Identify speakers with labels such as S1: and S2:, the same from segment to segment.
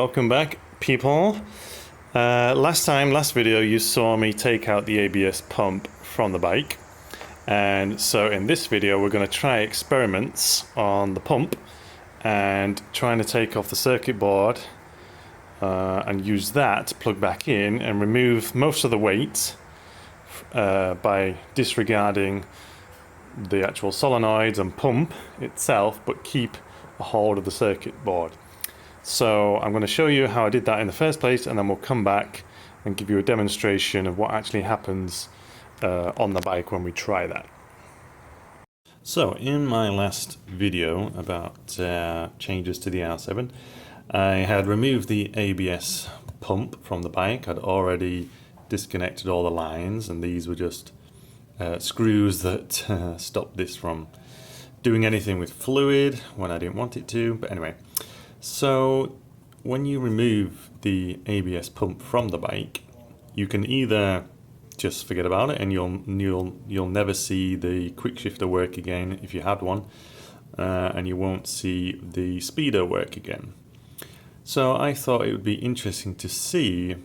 S1: welcome back, people. Last video, you saw me take out the ABS pump from the bike. And so in this video, we're going to try experiments on the pump and trying to take off the circuit board and use that to plug back in and remove most of the weight by disregarding the actual solenoids and pump itself, but keep a hold of the circuit board. So I'm going to show you how I did that in the first place, and then we'll come back and give you a demonstration of what actually happens on the bike when we try that. So in my last video about changes to the R7, I had removed the ABS pump from the bike. I'd already disconnected all the lines, and these were just screws that stopped this from doing anything with fluid when I didn't want it to. But anyway, so when you remove the ABS pump from the bike, you can either just forget about it and you'll never see the quick shifter work again if you had one, and you won't see the Speedo work again. So I thought it would be interesting to see,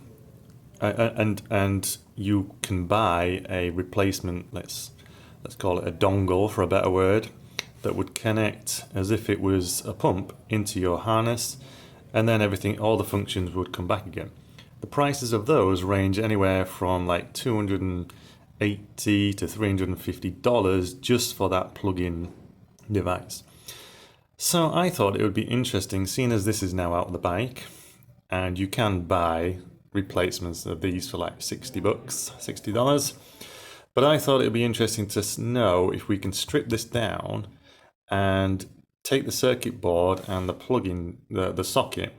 S1: and you can buy a replacement, let's call it a dongle for a better word, that would connect as if it was a pump into your harness, and then all the functions would come back again. The prices of those range anywhere from like $280 to $350 just for that plug-in device. So I thought it would be interesting, seeing as this is now out of the bike, and you can buy replacements of these for like $60. But I thought it would be interesting to know if we can strip this down and take the circuit board and the plug-in, the socket,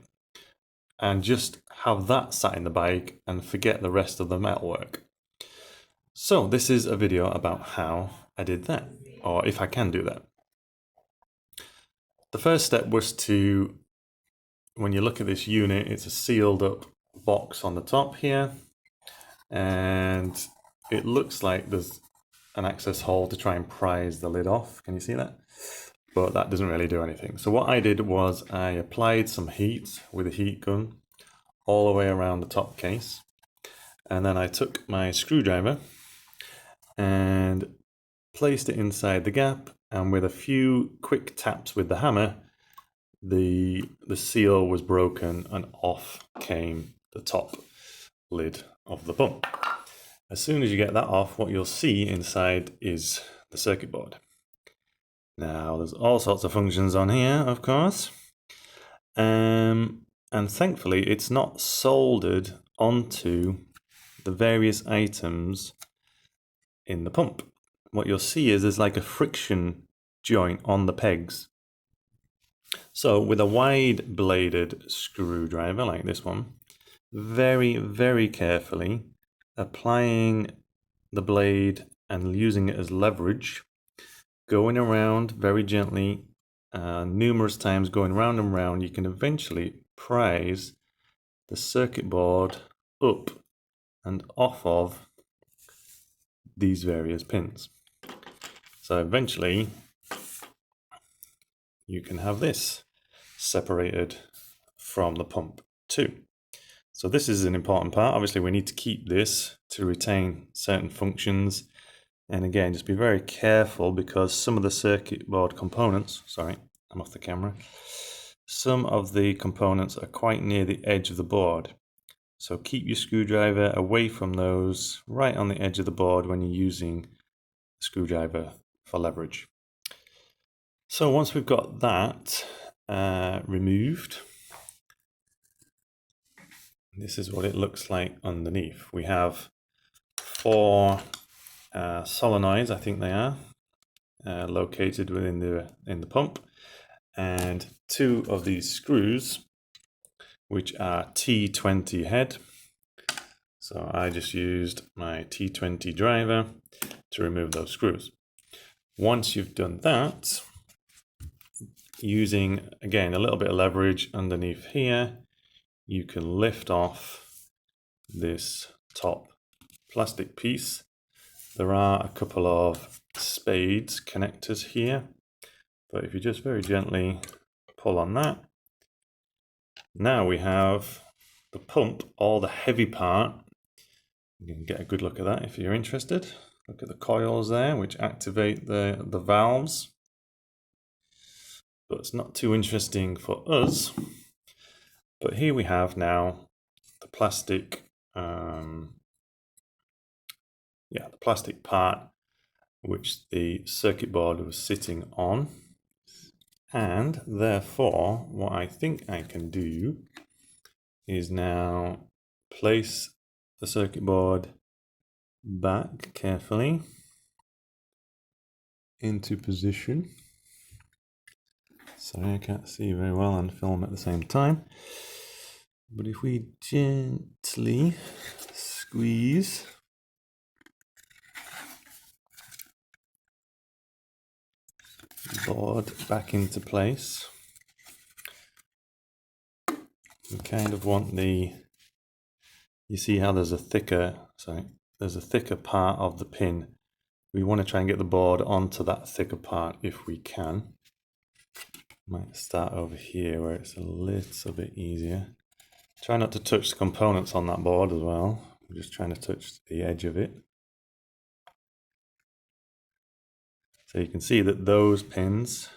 S1: and just have that sat in the bike and forget the rest of the metalwork. So this is a video about how I did that, or if I can do that. The first step was to, when you look at this unit, it's a sealed up box on the top here, and it looks like there's an access hole to try and prise the lid off. Can you see that? But that doesn't really do anything. So what I did was I applied some heat with a heat gun all the way around the top case, and then I took my screwdriver and placed it inside the gap, and with a few quick taps with the hammer, the seal was broken and off came the top lid of the pump. As soon as you get that off, what you'll see inside is the circuit board. Now, there's all sorts of functions on here, of course, and thankfully it's not soldered onto the various items in the pump. What you'll see is there's like a friction joint on the pegs. So with a wide bladed screwdriver like this one, very, very carefully applying the blade and using it as leverage, going around very gently, numerous times going round and round, you can eventually prise the circuit board up and off of these various pins. So eventually you can have this separated from the pump too. So this is an important part. Obviously we need to keep this to retain certain functions. And again, just be very careful, because some of the circuit board components, sorry, I'm off the camera. Some of the components are quite near the edge of the board. So keep your screwdriver away from those, right on the edge of the board when you're using the screwdriver for leverage. So once we've got that removed, this is what it looks like underneath. We have 4 solenoids, I think they are, located within the pump, and 2 of these screws, which are T20 head. So I just used my T20 driver to remove those screws. Once you've done that, using again a little bit of leverage underneath here, you can lift off this top plastic piece. There are a couple of spades connectors here, but if you just very gently pull on that, Now we have the pump, all the heavy part. You can get a good look at that if you're interested. Look at the coils there, which activate the valves. But it's not too interesting for us. But here we have now the plastic, the plastic part which the circuit board was sitting on. And therefore, what I think I can do is now place the circuit board back carefully into position. Sorry, I can't see very well and film at the same time. But if we gently squeeze the board back into place, we kind of want you see how there's a thicker part of the pin. We want to try and get the board onto that thicker part if we can. Might start over here where it's a little bit easier. Try not to touch the components on that board as well. I'm just trying to touch the edge of it. So you can see that those pins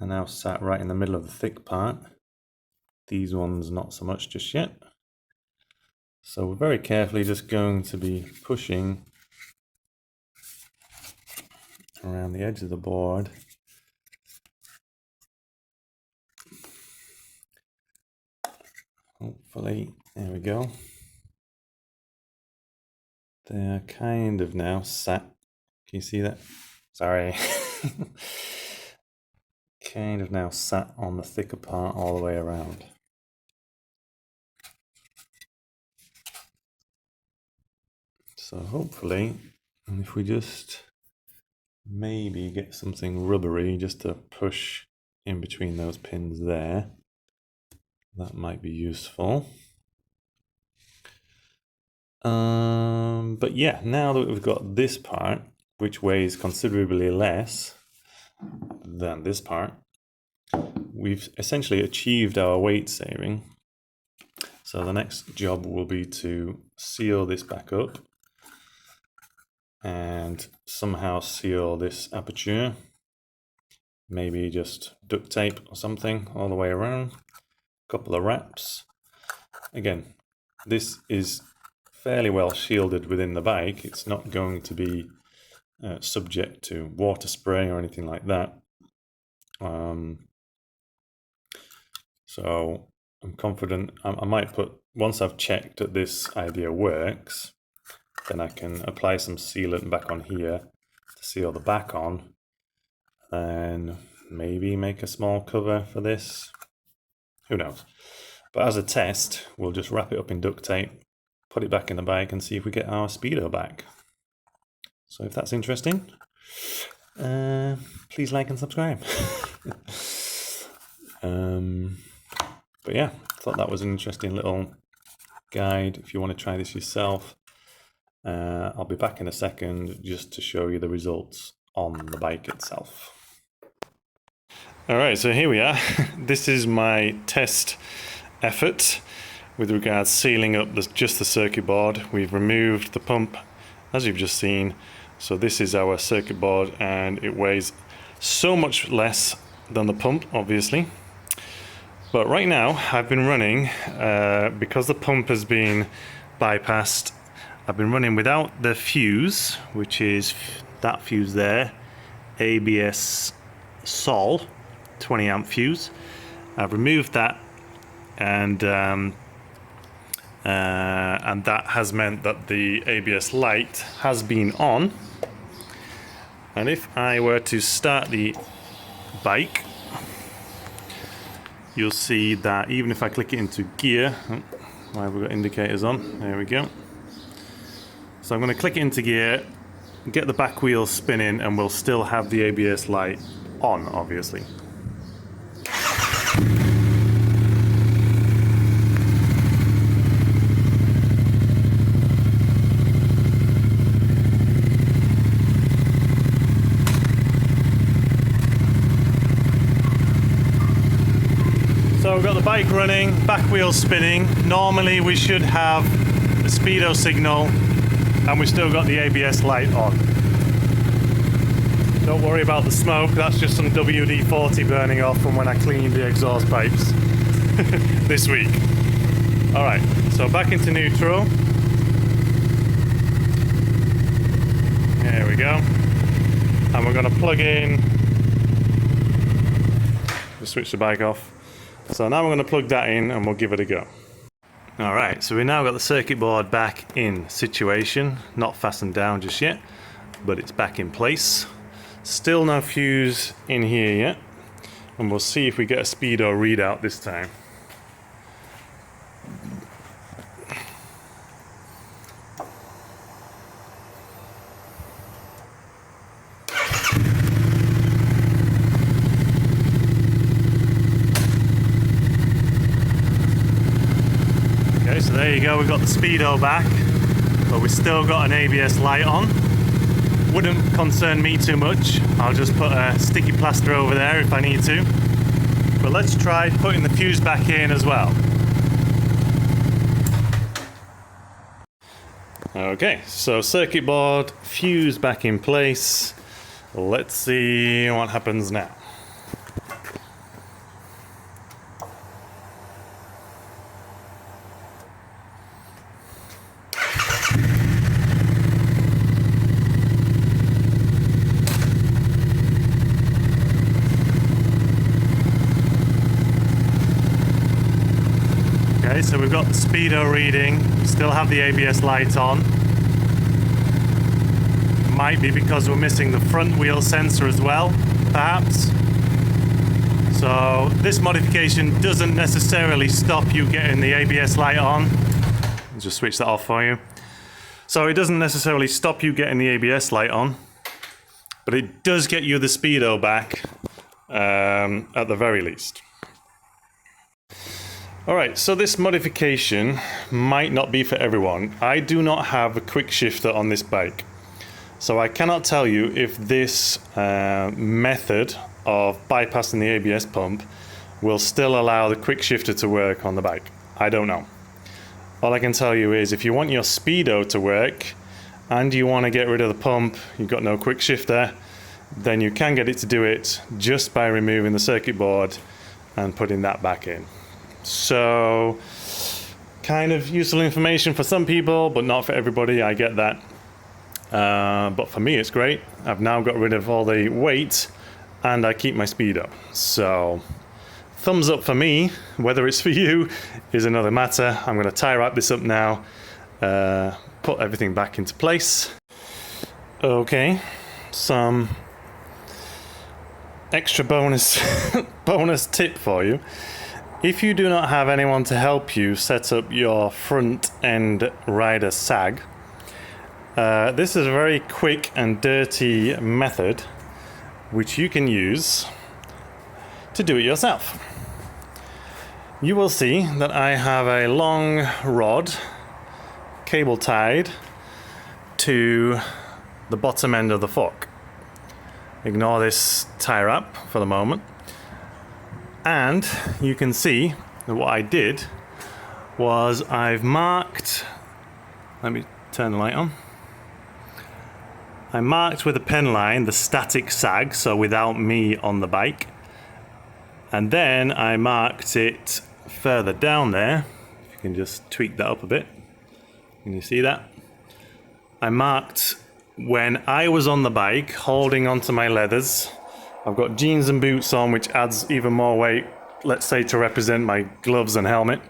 S1: are now sat right in the middle of the thick part. These ones not so much just yet. So we're very carefully just going to be pushing around the edge of the board. Hopefully, there we go. They're kind of now sat. Can you see that? Sorry. Kind of now sat on the thicker part all the way around. So hopefully, and if we just maybe get something rubbery just to push in between those pins there, that might be useful. But yeah, now that we've got this part, which weighs considerably less than this part, we've essentially achieved our weight saving. So the next job will be to seal this back up and somehow seal this aperture. Maybe just duct tape or something all the way around. A couple of wraps. Again, this is fairly well shielded within the bike. It's not going to be subject to water spray or anything like that. So I'm confident. I might put, once I've checked that this idea works, then I can apply some sealant back on here to seal the back on, and maybe make a small cover for this. Who knows? But as a test, we'll just wrap it up in duct tape, put it back in the bike, and see if we get our Speedo back. So if that's interesting, please like and subscribe. But yeah, I thought that was an interesting little guide if you want to try this yourself. I'll be back in a second just to show you the results on the bike itself. Alright, so here we are. This is my test effort with regards sealing up just the circuit board. We've removed the pump, as you've just seen. So this is our circuit board, and it weighs so much less than the pump, obviously. But right now, I've been running, because the pump has been bypassed, I've been running without the fuse, which is that fuse there, ABS Sol 20 amp fuse. I've removed that, and that has meant that the ABS light has been on. And if I were to start the bike, you'll see that even if I click it into gear, why have we got indicators on? There we go. So I'm going to click it into gear, get the back wheel spinning, and we'll still have the ABS light on, obviously. So we've got the bike running, back wheel spinning. Normally we should have the Speedo signal and we still got the ABS light on. Don't worry about the smoke, that's just some WD-40 burning off from when I cleaned the exhaust pipes this week. Alright, so back into neutral. There we go. And we're going to plug in. Just switch the bike off. So now we're going to plug that in and we'll give it a go. Alright, so we now got the circuit board back in situation. Not fastened down just yet, but it's back in place. Still no fuse in here yet. And we'll see if we get a Speedo readout this time. Okay, so there you go, we've got the Speedo back, but we've still got an ABS light on. Wouldn't concern me too much. I'll just put a sticky plaster over there if I need to. But let's try putting the fuse back in as well. Okay, so circuit board, fuse back in place. Let's see what happens now. Okay, so we've got the Speedo reading, we still have the ABS light on. Might be because we're missing the front wheel sensor as well, perhaps. So this modification doesn't necessarily stop you getting the ABS light on. I'll just switch that off for you. So it doesn't necessarily stop you getting the ABS light on, but it does get you the Speedo back at the very least. Alright, so this modification might not be for everyone. I do not have a quick shifter on this bike. So I cannot tell you if this method of bypassing the ABS pump will still allow the quick shifter to work on the bike. I don't know. All I can tell you is if you want your Speedo to work and you want to get rid of the pump, you've got no quick shifter, then you can get it to do it just by removing the circuit board and putting that back in. So, kind of useful information for some people, but not for everybody, I get that. But for me, it's great. I've now got rid of all the weight, and I keep my Speedo. So, thumbs up for me. Whether it's for you is another matter. I'm going to tie wrap this up now, put everything back into place. Okay, some extra bonus tip for you. If you do not have anyone to help you set up your front end rider sag, this is a very quick and dirty method which you can use to do it yourself. You will see that I have a long rod cable tied to the bottom end of the fork. Ignore this tie wrap for the moment. And you can see that what I did was I've marked, let me turn the light on. I marked with a pen line the static sag, so without me on the bike. And then I marked it further down there. If you can just tweak that up a bit. Can you see that? I marked when I was on the bike holding onto my leathers. I've got jeans and boots on, which adds even more weight, let's say to represent my gloves and helmet.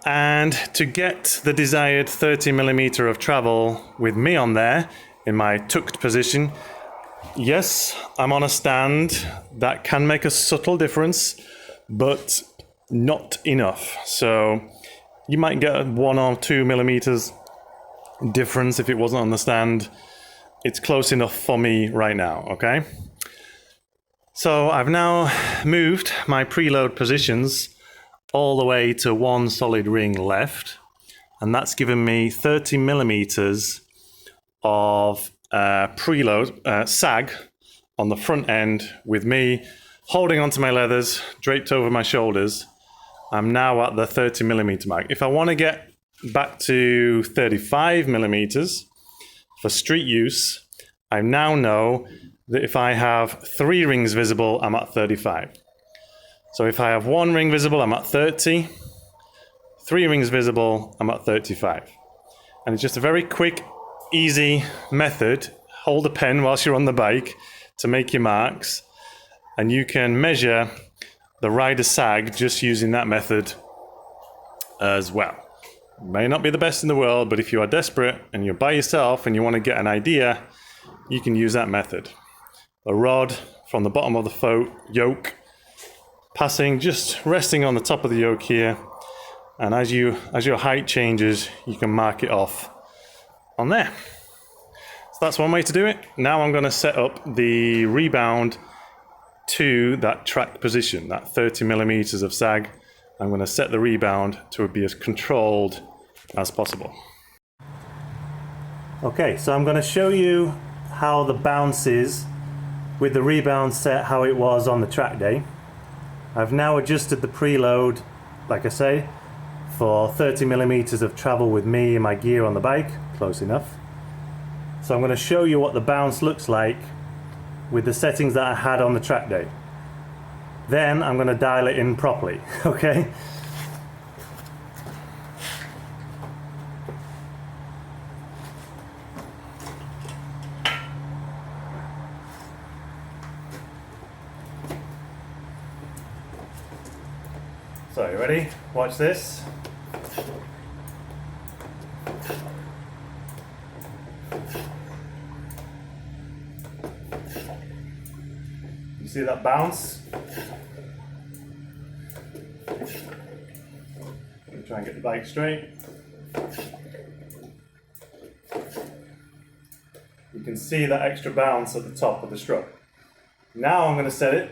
S1: And to get the desired 30mm of travel with me on there, in my tucked position, yes, I'm on a stand. That can make a subtle difference, but not enough. So you might get 1 or 2 millimeters difference if it wasn't on the stand. It's close enough for me right now, okay? So I've now moved my preload positions all the way to 1 solid ring left, and that's given me 30mm of preload sag on the front end with me holding onto my leathers, draped over my shoulders, I'm now at the 30mm mark. If I want to get back to 35mm for street use, I now know that if I have 3 rings visible, I'm at 35. So if I have 1 ring visible, I'm at 30. 3 rings visible, I'm at 35. And it's just a very quick, easy method. Hold a pen whilst you're on the bike to make your marks, and you can measure the rider sag just using that method as well. It may not be the best in the world, but if you are desperate and you're by yourself and you want to get an idea, you can use that method. A rod from the bottom of the yoke, passing, just resting on the top of the yoke here, and as your height changes, you can mark it off on there. So that's one way to do it. Now I'm going to set up the rebound to that track position, that 30mm of sag. I'm going to set the rebound to be as controlled as possible. Okay, so I'm going to show you how the bounce is with the rebound set, how it was on the track day. I've now adjusted the preload, like I say, for 30mm of travel with me and my gear on the bike, close enough. So I'm going to show you what the bounce looks like with the settings that I had on the track day. Then I'm going to dial it in properly, okay? So, you ready? Watch this. You see that bounce? Try and get the bike straight. You can see that extra bounce at the top of the stroke. Now I'm going to set it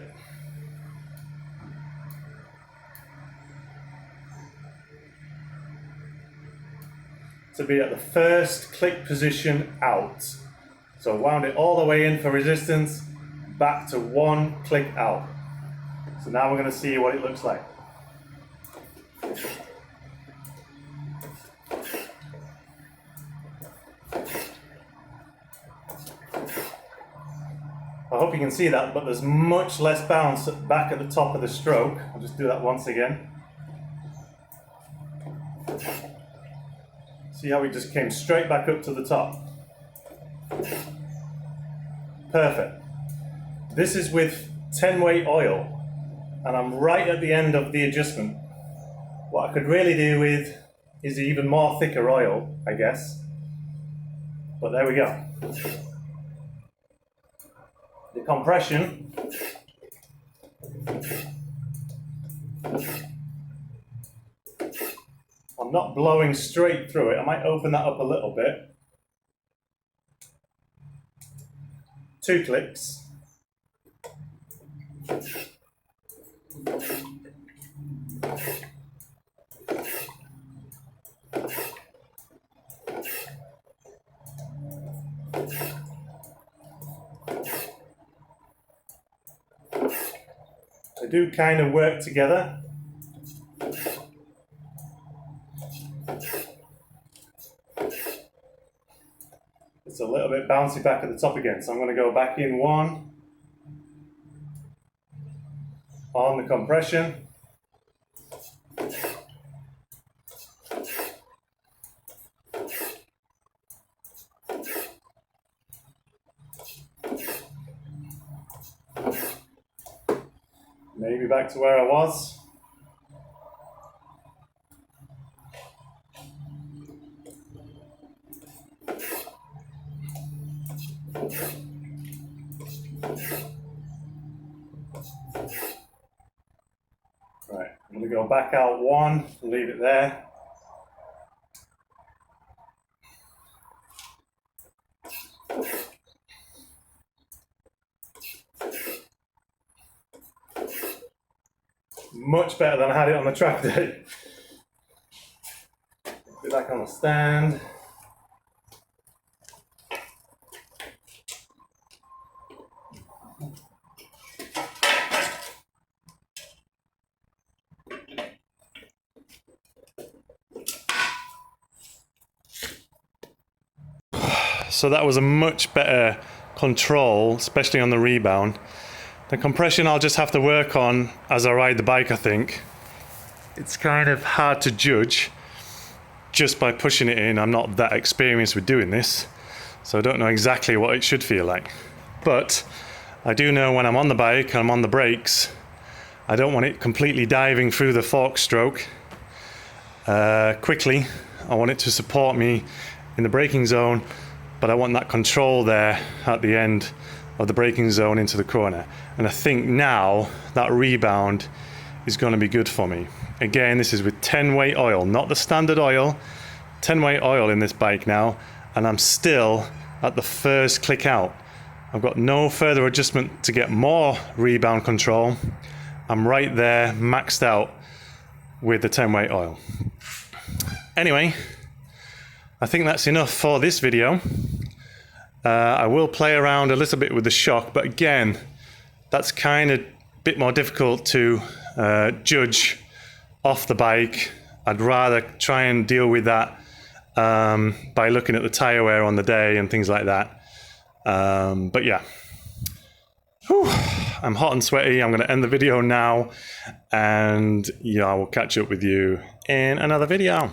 S1: to be at the first click position out. So wound it all the way in for resistance, back to 1 click out. So now we're going to see what it looks like. I hope you can see that, but there's much less bounce back at the top of the stroke. I'll just do that once again. See how we just came straight back up to the top? Perfect. This is with 10-weight oil, and I'm right at the end of the adjustment. What I could really do with is even more thicker oil, I guess. But there we go. The compression I'm not blowing straight through it. I might open that up a little bit. 2 clicks. They do kind of work together. It's a little bit bouncy back at the top again, so I'm going to go back in 1 on the compression. Maybe back to where I was. Right, I'm going to go back out 1, leave it there. Much better than I had it on the track day. Put it back on the stand. So that was a much better control, especially on the rebound. The compression I'll just have to work on as I ride the bike, I think. It's kind of hard to judge just by pushing it in. I'm not that experienced with doing this, so I don't know exactly what it should feel like. But I do know when I'm on the bike and I'm on the brakes, I don't want it completely diving through the fork stroke quickly. I want it to support me in the braking zone, but I want that control there at the end of the braking zone into the corner. And I think now that rebound is going to be good for me. Again, this is with 10 weight oil, not the standard oil, 10 weight oil in this bike now, and I'm still at the first click out. I've got no further adjustment to get more rebound control. I'm right there, maxed out with the 10 weight oil. Anyway, I think that's enough for this video. I will play around a little bit with the shock, but again, that's kind of a bit more difficult to judge off the bike. I'd rather try and deal with that by looking at the tire wear on the day and things like that. But yeah. Whew. I'm hot and sweaty. I'm going to end the video now, and yeah, I will catch up with you in another video.